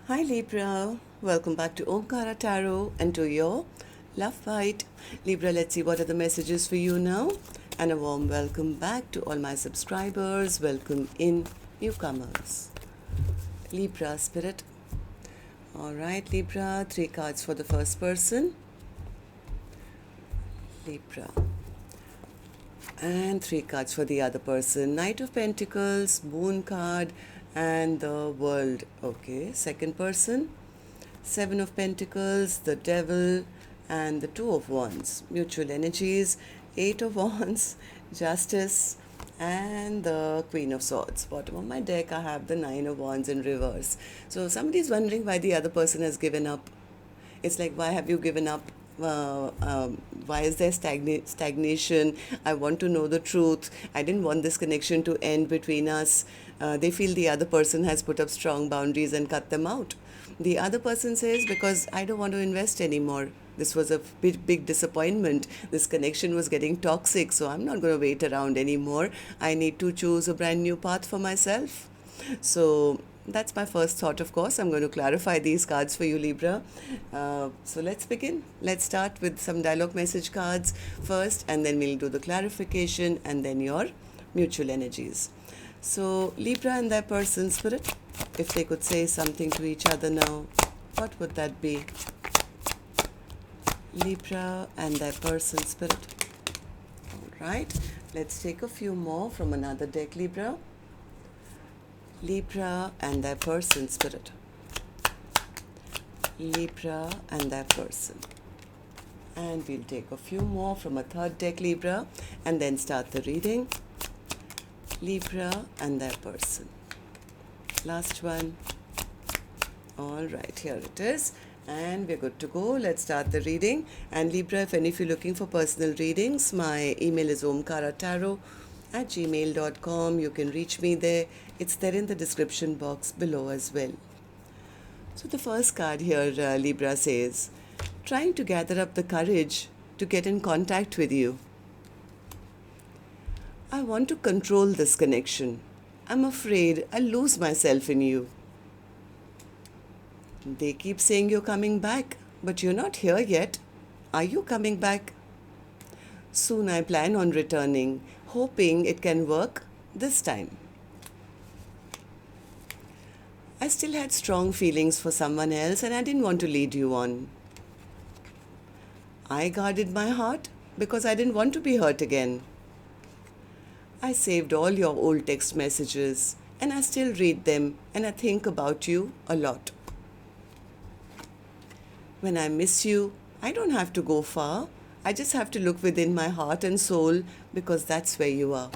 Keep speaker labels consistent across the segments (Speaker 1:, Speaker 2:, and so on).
Speaker 1: Hi Libra, welcome back to Omkaratarot and to your love bite. Libra, let's see what are the messages for you now. And a warm welcome back to all my subscribers. Welcome in newcomers. Libra spirit. Alright Libra, 3 cards for the first person. Libra. And 3 cards for the other person. Knight of Pentacles, Moon card, and the World. Okay, second person. 7 of Pentacles, the Devil, and the 2 of Wands. Mutual energies. 8 of Wands, Justice, and the Queen of Swords. Bottom of my deck, I have the 9 of Wands in reverse. So somebody's wondering why the other person has given up. It's like, why have you given up? Why is there stagnation? I want to know the truth. I didn't want this connection to end between us. They feel the other person has put up strong boundaries and cut them out. The other person says, because I don't want to invest anymore. This was a big disappointment. This connection was getting toxic, so I'm not going to wait around anymore. I need to choose a brand new path for myself. So that's my first thought, of course. I'm going to clarify these cards for you, Libra. So let's begin. Let's start with some dialogue message cards first, and then we'll do the clarification, and then your mutual energies. So Libra and their person spirit, if they could say something to each other now, what would that be? Libra and their person spirit. All right. Let's take a few more from another deck, Libra. Libra and their person spirit. Libra and their person. And we'll take a few more from a third deck, Libra, and then start the reading. Libra and their person. Last one. All right, here it is. And we're good to go. Let's start the reading. And Libra, if any of you are looking for personal readings, my email is omkaratarot@gmail.com. You can reach me there. It's there in the description box below as well. So the first card here, Libra says, trying to gather up the courage to get in contact with you. I want to control this connection. I'm afraid I'll lose myself in you. They keep saying you're coming back, but you're not here yet. Are you coming back? Soon I plan on returning, hoping it can work this time. I still had strong feelings for someone else and I didn't want to lead you on. I guarded my heart because I didn't want to be hurt again. I saved all your old text messages and I still read them and I think about you a lot. When I miss you, I don't have to go far. I just have to look within my heart and soul because that's where you are.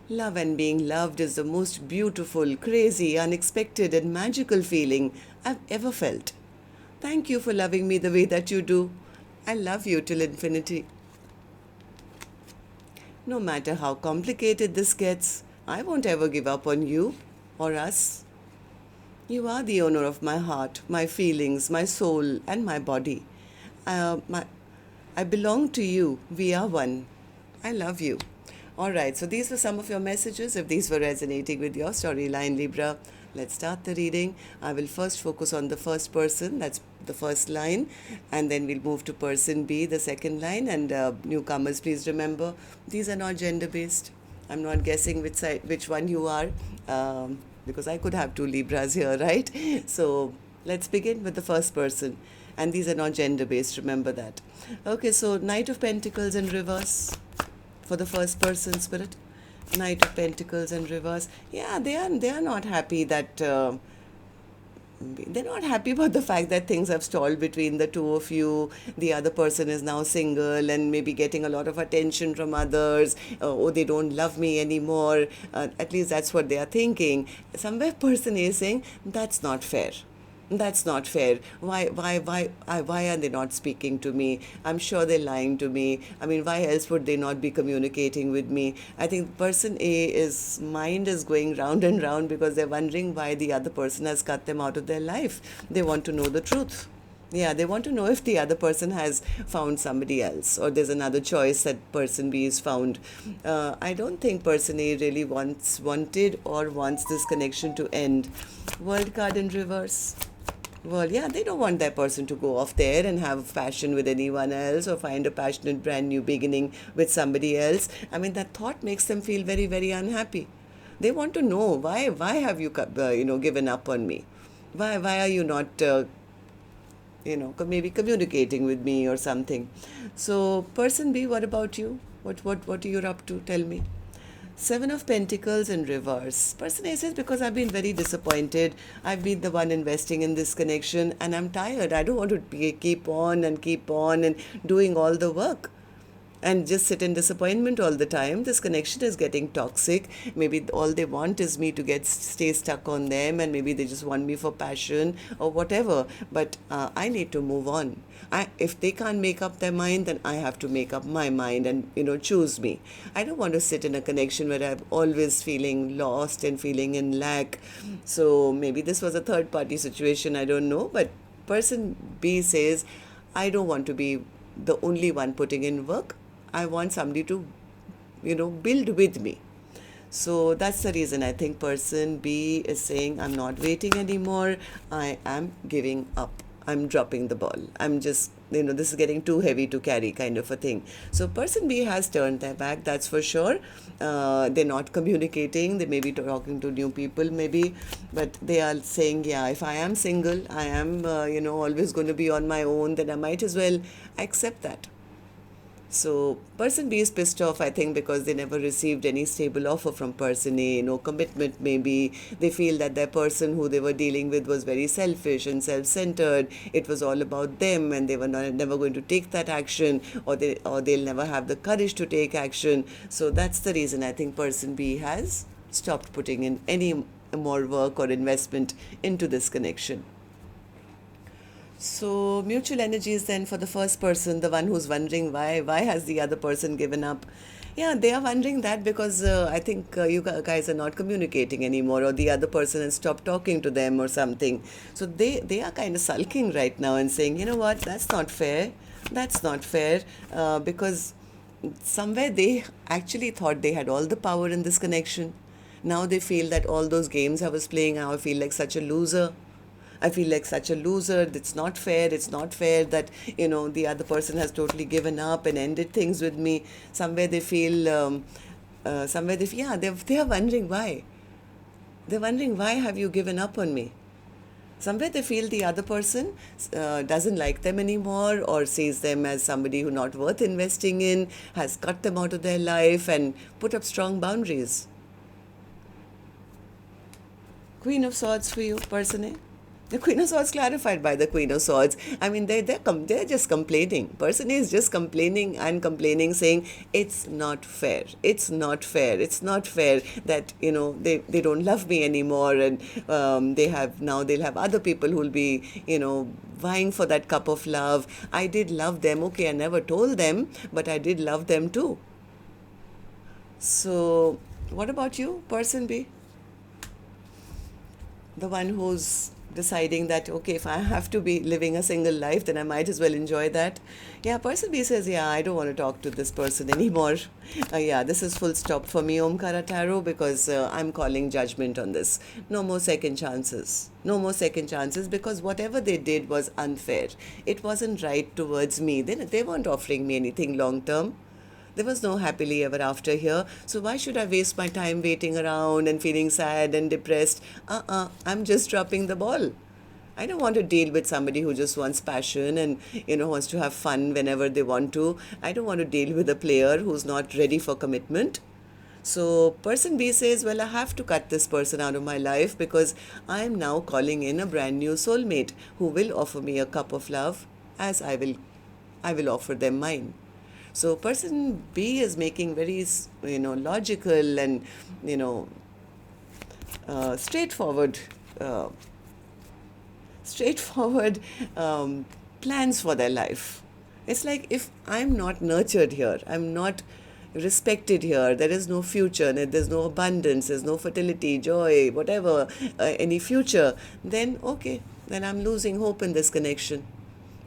Speaker 1: Love and being loved is the most beautiful, crazy, unexpected and magical feeling I've ever felt. Thank you for loving me the way that you do. I love you till infinity. No matter how complicated this gets, I won't ever give up on you or us. You are the owner of my heart, my feelings, my soul, and my body. I belong to you. We are one. I love you. All right, so these were some of your messages. If these were resonating with your storyline, Libra, let's start the reading. I will first focus on the first person, that's the first line, and then we'll move to person B, the second line. And newcomers, please remember, these are not gender-based. I'm not guessing which one you are. Because I could have 2 Libras here, right? So let's begin with the first person. And these are not gender-based, remember that. Okay, so Knight of Pentacles in reverse for the first person spirit. Knight of Pentacles in reverse. Yeah, they are not happy that... they're not happy about the fact that things have stalled between the two of you. The other person is now single and maybe getting a lot of attention from others. Oh, they don't love me anymore. At least that's what they are thinking. Somewhere person is saying, that's not fair. That's not fair. Why are they not speaking to me? I'm sure they're lying to me. I mean, why else would they not be communicating with me? I think person A's mind is going round and round because they're wondering why the other person has cut them out of their life. They want to know the truth. Yeah, they want to know if the other person has found somebody else or there's another choice that person B is found. I don't think person A really wants this connection to end. World card in reverse. Well, yeah, they don't want that person to go off there and have passion with anyone else or find a passionate brand new beginning with somebody else. I mean, that thought makes them feel very, very unhappy. They want to know why have you, given up on me? Why are you not, maybe communicating with me or something? So, person B, what about you? What are you up to? Tell me. Seven of Pentacles in reverse. Person A says, because I've been very disappointed. I've been the one investing in this connection and I'm tired. I don't want to keep on and doing all the work and just sit in disappointment all the time. This connection is getting toxic. Maybe all they want is me to stay stuck on them, and maybe they just want me for passion or whatever. But I need to move on. If they can't make up their mind, then I have to make up my mind and choose me. I don't want to sit in a connection where I'm always feeling lost and feeling in lack. So maybe this was a third party situation, I don't know. But person B says, I don't want to be the only one putting in work. I want somebody to, build with me. So that's the reason I think person B is saying, I'm not waiting anymore. I am giving up. I'm dropping the ball. I'm just, this is getting too heavy to carry kind of a thing. So person B has turned their back, that's for sure. They're not communicating. They may be talking to new people maybe, but they are saying, yeah, if I am single, I am, always going to be on my own, then I might as well accept that. So person B is pissed off, I think, because they never received any stable offer from person A, no commitment maybe. They feel that their person who they were dealing with was very selfish and self-centered. It was all about them and they were never going to take that action, or they'll never have the courage to take action. So that's the reason I think person B has stopped putting in any more work or investment into this connection. So mutual energies then for the first person, the one who's wondering why has the other person given up. Yeah, they are wondering that because I think you guys are not communicating anymore, or the other person has stopped talking to them or something. So they are kind of sulking right now and saying, you know what, that's not fair. That's not fair, because somewhere they actually thought they had all the power in this connection. Now they feel that all those games I was playing, I feel like such a loser. I feel like such a loser. It's not fair. It's not fair that, the other person has totally given up and ended things with me. Somewhere they feel, they are wondering why. They're wondering, why have you given up on me? Somewhere they feel the other person doesn't like them anymore, or sees them as somebody who's not worth investing in, has cut them out of their life and put up strong boundaries. Queen of Swords for you, person A. The Queen of Swords clarified by the Queen of Swords. I mean, they're just complaining. Person is just complaining, saying it's not fair. It's not fair. It's not fair that they don't love me anymore, and they'll have other people who'll be vying for that cup of love. I did love them. Okay, I never told them, but I did love them too. So, what about you, person B? The one who's deciding that, okay, if I have to be living a single life, then I might as well enjoy that. Yeah, person B says, yeah, I don't want to talk to this person anymore. Yeah, this is full stop for me, Omkaratarot, because I'm calling judgment on this. No more second chances. No more second chances, because whatever they did was unfair. It wasn't right towards me. They weren't offering me anything long term. There was no happily ever after here. So why should I waste my time waiting around and feeling sad and depressed? I'm just dropping the ball. I don't want to deal with somebody who just wants passion and, wants to have fun whenever they want to. I don't want to deal with a player who's not ready for commitment. So person B says, well, I have to cut this person out of my life because I'm now calling in a brand new soulmate who will offer me a cup of love as I will offer them mine. So person B is making very, logical and, straightforward plans for their life. It's like, if I'm not nurtured here, I'm not respected here, there is no future, there's no abundance, there's no fertility, joy, whatever, any future, then okay, then I'm losing hope in this connection.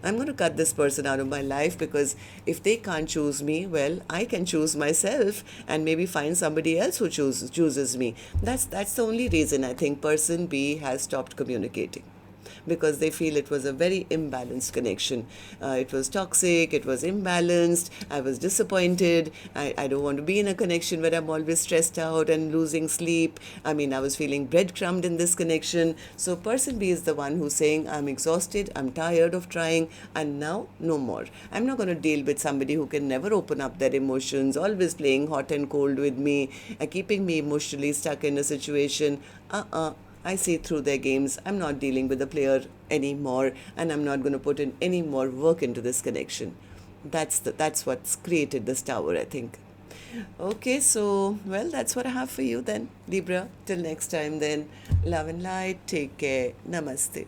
Speaker 1: I'm going to cut this person out of my life, because if they can't choose me, well, I can choose myself and maybe find somebody else who chooses me. That's the only reason I think person B has stopped communicating, because they feel it was a very imbalanced connection. It was toxic, it was imbalanced, I was disappointed, I don't want to be in a connection where I'm always stressed out and losing sleep. I mean, I was feeling breadcrumbed in this connection. So person B is the one who's saying, I'm exhausted, I'm tired of trying, and now no more. I'm not going to deal with somebody who can never open up their emotions, always playing hot and cold with me, keeping me emotionally stuck in a situation. I see through their games. I'm not dealing with the player anymore, and I'm not going to put in any more work into this connection. That's what's created this tower, I think. Okay, so well, that's what I have for you then, Libra. Till next time then, love and light. Take care. Namaste.